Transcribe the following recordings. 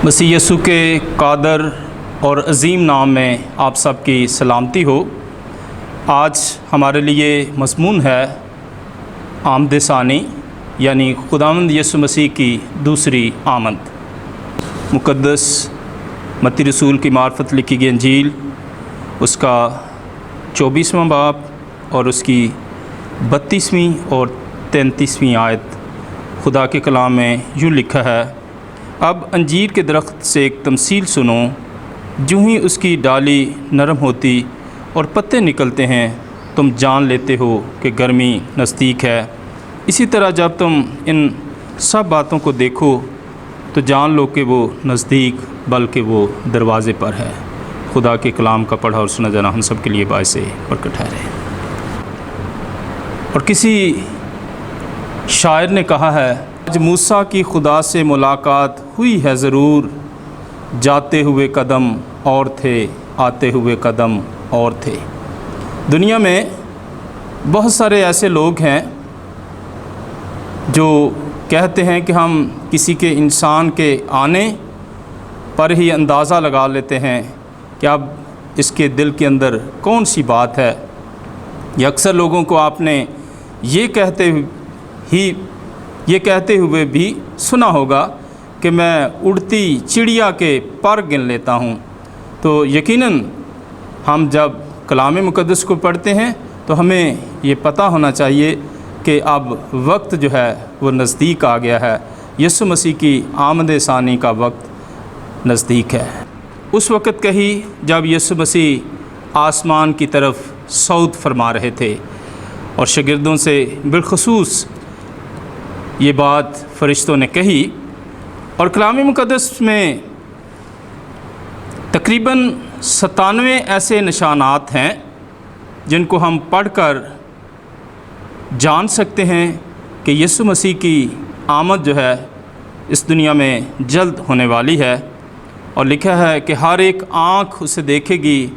मसीह यीशु के कादर और अज़ीम नाम में आप सब की सलामती हो। आज हमारे लिए मज़मून है आमद सानी यानी खुदावंद यीशु मसीह की दूसरी आमद। मुक़द्दस मत्ती रसूल की मार्फत लिखी गई अंजील उसका 24वां बाब और उसकी 32वीं और 33वीं आयत खुदा के कलाम में यूँ लिखा है, अब अंजीर के दरख्त से एक तमसील सुनो, जो ही उसकी डाली नरम होती और पत्ते निकलते हैं तुम जान लेते हो कि गर्मी नज़दीक है। इसी तरह जब तुम इन सब बातों को देखो तो जान लो कि वो नज़दीक बल्कि वो दरवाज़े पर है। खुदा के कलाम का पढ़ा और सुना जाना हम सब के लिए बाइस बरकत ठहरे। और किसी शायर ने कहा है, आज मूसा की खुदा से मुलाकात हुई है ज़रूर, जाते हुए कदम और थे आते हुए कदम और थे। दुनिया में बहुत सारे ऐसे लोग हैं जो कहते हैं कि हम किसी के इंसान के आने पर ही अंदाज़ा लगा लेते हैं कि अब इसके दिल के अंदर कौन सी बात है। या अक्सर लोगों को आपने ये कहते हुए भी सुना होगा कि मैं उड़ती चिड़िया के पर गिन लेता हूँ। तो यकीनन हम जब कलाम मुक़द्दस को पढ़ते हैं तो हमें ये पता होना चाहिए कि अब वक्त जो है वो नज़दीक आ गया है। यीशु मसीह की आमद सानी का वक्त नज़दीक है। उस वक़्त कही जब यीशु मसीह आसमान की तरफ सऊद फरमा रहे थे और शागिर्दों से बिलखुसूस ये बात फ़रिश्तों ने कही। और कलाम मुक़द्दस में तकरीबन 97 ऐसे निशानात हैं जिनको हम पढ़कर जान सकते हैं कि यीशु मसीह की आमद जो है इस दुनिया में जल्द होने वाली है। और लिखा है कि हर एक आँख उसे देखेगी,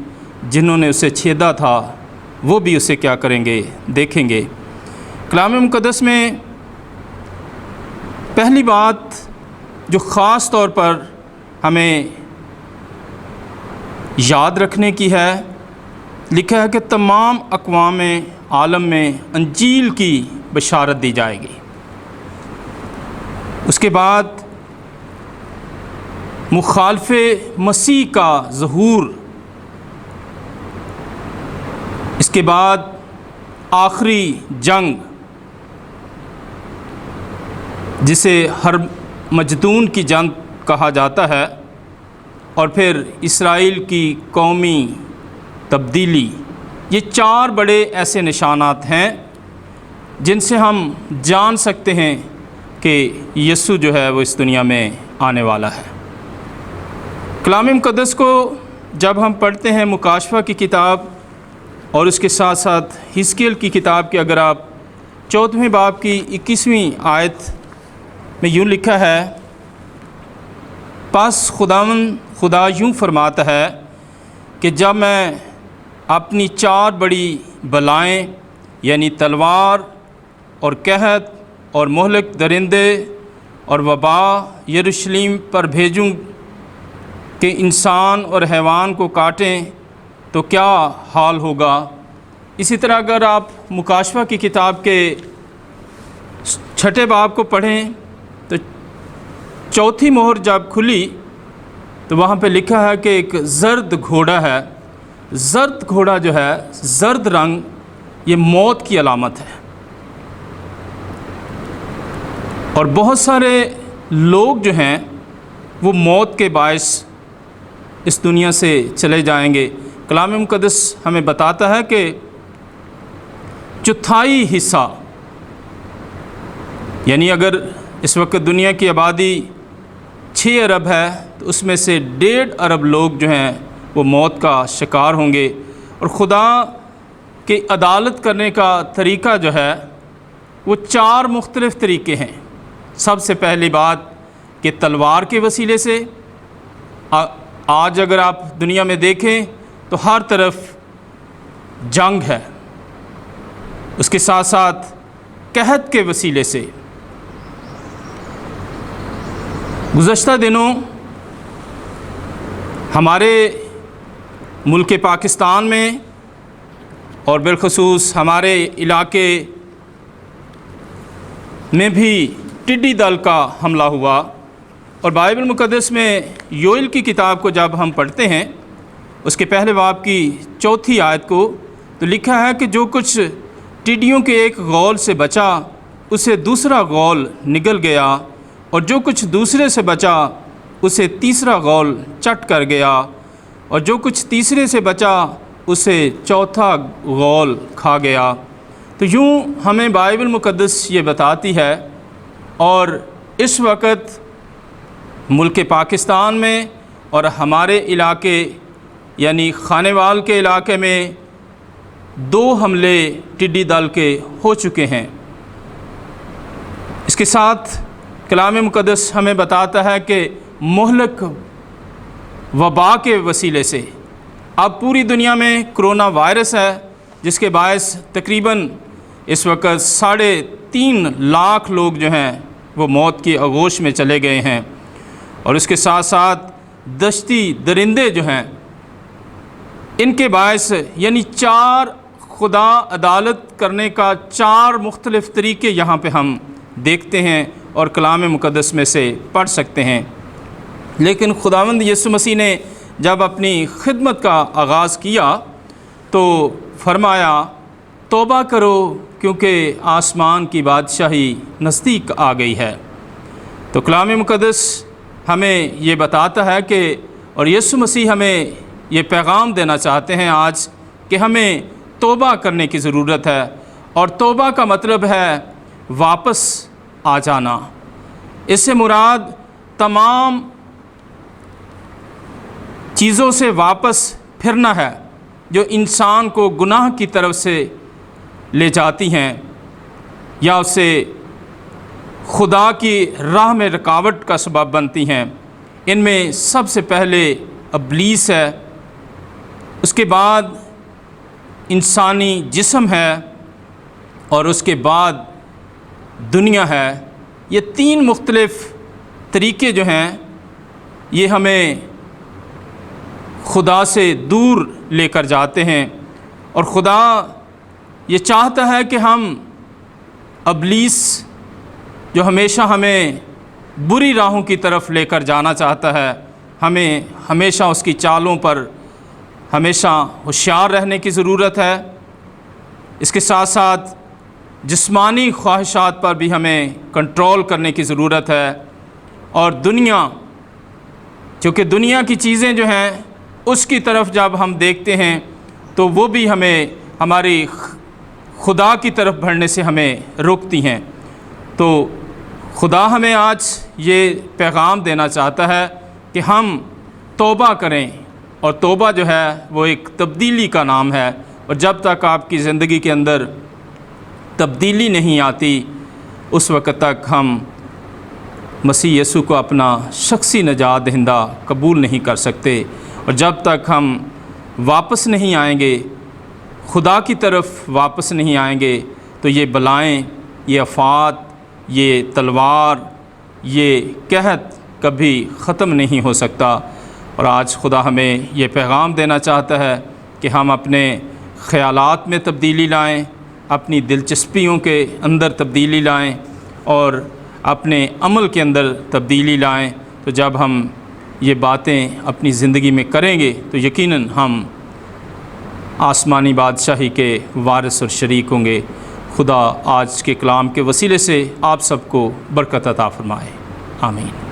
जिन्होंने उसे छेदा था वो भी उसे क्या करेंगे, देखेंगे। कलाम मुक़द्दस में पहली बात जो ख़ास तौर पर हमें याद रखने की है, लिखा है कि तमाम अक़वाम आलम में अंजील की बशारत दी जाएगी। उसके बाद मुखालफे मसीह का ज़हूर, इसके बाद आखिरी जंग जिसे हर मजदून की जंग कहा जाता है, और फिर इसराइल की कौमी तब्दीली। ये 4 बड़े ऐसे निशानात हैं जिनसे हम जान सकते हैं कि यीशु जो है वो इस दुनिया में आने वाला है। कलाम मुक़द्दस को जब हम पढ़ते हैं मुकाशफा की किताब और उसके साथ साथ हिजकिय्याह की किताब के अगर आप 4वें बाब की 21वीं आयत में यूँ लिखा है, पास खुदा यूँ फरमाता है कि जब मैं अपनी 4 बड़ी बलाएँ यानी तलवार और कहत और मोहलक दरिंदे और वबा यरूशलेम पर भेजूँ कि इंसान और हैवान को काटें तो क्या हाल होगा। इसी तरह अगर आप मुकाशफा की किताब के 6ठे बाब को पढ़ें तो 4थी मोहर जब खुली तो वहाँ पे लिखा है कि एक ज़र्द घोड़ा है। ज़र्द घोड़ा जो है, ज़र्द रंग, ये मौत की अलामत है। और बहुत सारे लोग जो हैं वो मौत के बायस इस दुनिया से चले जाएंगे। कलाम मुक़द्दस हमें बताता है कि 1/4 हिस्सा, यानी अगर इस वक्त दुनिया की आबादी 6 अरब है तो उसमें से 1.5 अरब लोग जो हैं वो मौत का शिकार होंगे। और खुदा के अदालत करने का तरीक़ा जो है वो 4 मुख्तलिफ़ तरीक़े हैं। सबसे पहली बात कि तलवार के वसीले से। आज अगर आप दुनिया में देखें तो हर तरफ जंग है। उसके साथ साथ कहत के वसीले से। गुज़श्ता दिनों ہمارے ملک پاکستان میں اور بالخصوص ہمارے علاقے میں بھی ٹڈی دل کا حملہ ہوا، اور بائبل مقدس میں یوئیل کی کتاب کو جب ہم پڑھتے ہیں اس کے پہلے باب کی 4 آیت کو، تو لکھا ہے کہ جو کچھ ٹڈیوں کے ایک غول سے بچا اسے دوسرا غول نگل گیا، اور جو کچھ دوسرے سے بچا اسے تیسرا غول چٹ کر گیا، اور جو کچھ تیسرے سے بچا اسے چوتھا غول کھا گیا۔ تو یوں ہمیں بائبل مقدس یہ بتاتی ہے، اور اس وقت ملک پاکستان میں اور ہمارے علاقے یعنی خانیوال کے علاقے میں 2 حملے ٹڈی دل کے ہو چکے ہیں۔ اس کے ساتھ کلام مقدس ہمیں بتاتا ہے کہ مہلک وبا کے وسیلے سے اب پوری دنیا میں کرونا وائرس ہے، جس کے باعث تقریباً اس وقت 3.5 لاکھ لوگ جو ہیں وہ موت کی آغوش میں چلے گئے ہیں، اور اس کے ساتھ ساتھ دشتی درندے جو ہیں ان کے باعث یعنی 4 خدا عدالت کرنے کا 4 مختلف طریقے یہاں پہ ہم دیکھتے ہیں اور کلام مقدس میں سے پڑھ سکتے ہیں۔ لیکن خداوند یسوع مسیح نے جب اپنی خدمت کا آغاز کیا تو فرمایا توبہ کرو کیونکہ آسمان کی بادشاہی نزدیک آ گئی ہے۔ تو کلام مقدس ہمیں یہ بتاتا ہے کہ اور یسوع مسیح ہمیں یہ پیغام دینا چاہتے ہیں آج کہ ہمیں توبہ کرنے کی ضرورت ہے، اور توبہ کا مطلب ہے واپس آ جانا۔ اس سے مراد تمام چیزوں سے واپس پھرنا ہے جو انسان کو گناہ کی طرف سے لے جاتی ہیں یا اسے خدا کی راہ میں رکاوٹ کا سبب بنتی ہیں۔ ان میں سب سے پہلے ابلیس ہے، اس کے بعد انسانی جسم ہے، اور اس کے بعد دنیا ہے۔ یہ 3 مختلف طریقے جو ہیں یہ ہمیں خدا سے دور لے کر جاتے ہیں، اور خدا یہ چاہتا ہے کہ ہم ابلیس جو ہمیشہ ہمیں بری راہوں کی طرف لے کر جانا چاہتا ہے، ہمیں ہمیشہ اس کی چالوں پر ہمیشہ ہوشیار رہنے کی ضرورت ہے۔ اس کے ساتھ ساتھ جسمانی خواہشات پر بھی ہمیں کنٹرول کرنے کی ضرورت ہے، اور دنیا چونکہ دنیا کی چیزیں جو ہیں اس کی طرف جب ہم دیکھتے ہیں تو وہ بھی ہمیں ہماری خدا کی طرف بڑھنے سے ہمیں روکتی ہیں۔ تو خدا ہمیں آج یہ پیغام دینا چاہتا ہے کہ ہم توبہ کریں، اور توبہ جو ہے وہ ایک تبدیلی کا نام ہے، اور جب تک آپ کی زندگی کے اندر تبدیلی نہیں آتی اس وقت تک ہم مسیح یسوع کو اپنا شخصی نجات دہندہ قبول نہیں کر سکتے، اور جب تک ہم واپس نہیں آئیں گے، خدا کی طرف واپس نہیں آئیں گے، تو یہ بلائیں، یہ آفات، یہ تلوار، یہ قحط کبھی ختم نہیں ہو سکتا۔ اور آج خدا ہمیں یہ پیغام دینا چاہتا ہے کہ ہم اپنے خیالات میں تبدیلی لائیں، اپنی دلچسپیوں کے اندر تبدیلی لائیں، اور اپنے عمل کے اندر تبدیلی لائیں۔ تو جب ہم یہ باتیں اپنی زندگی میں کریں گے تو یقیناً ہم آسمانی بادشاہی کے وارث اور شریک ہوں گے۔ خدا آج کے کلام کے وسیلے سے آپ سب کو برکت عطا فرمائے، آمین۔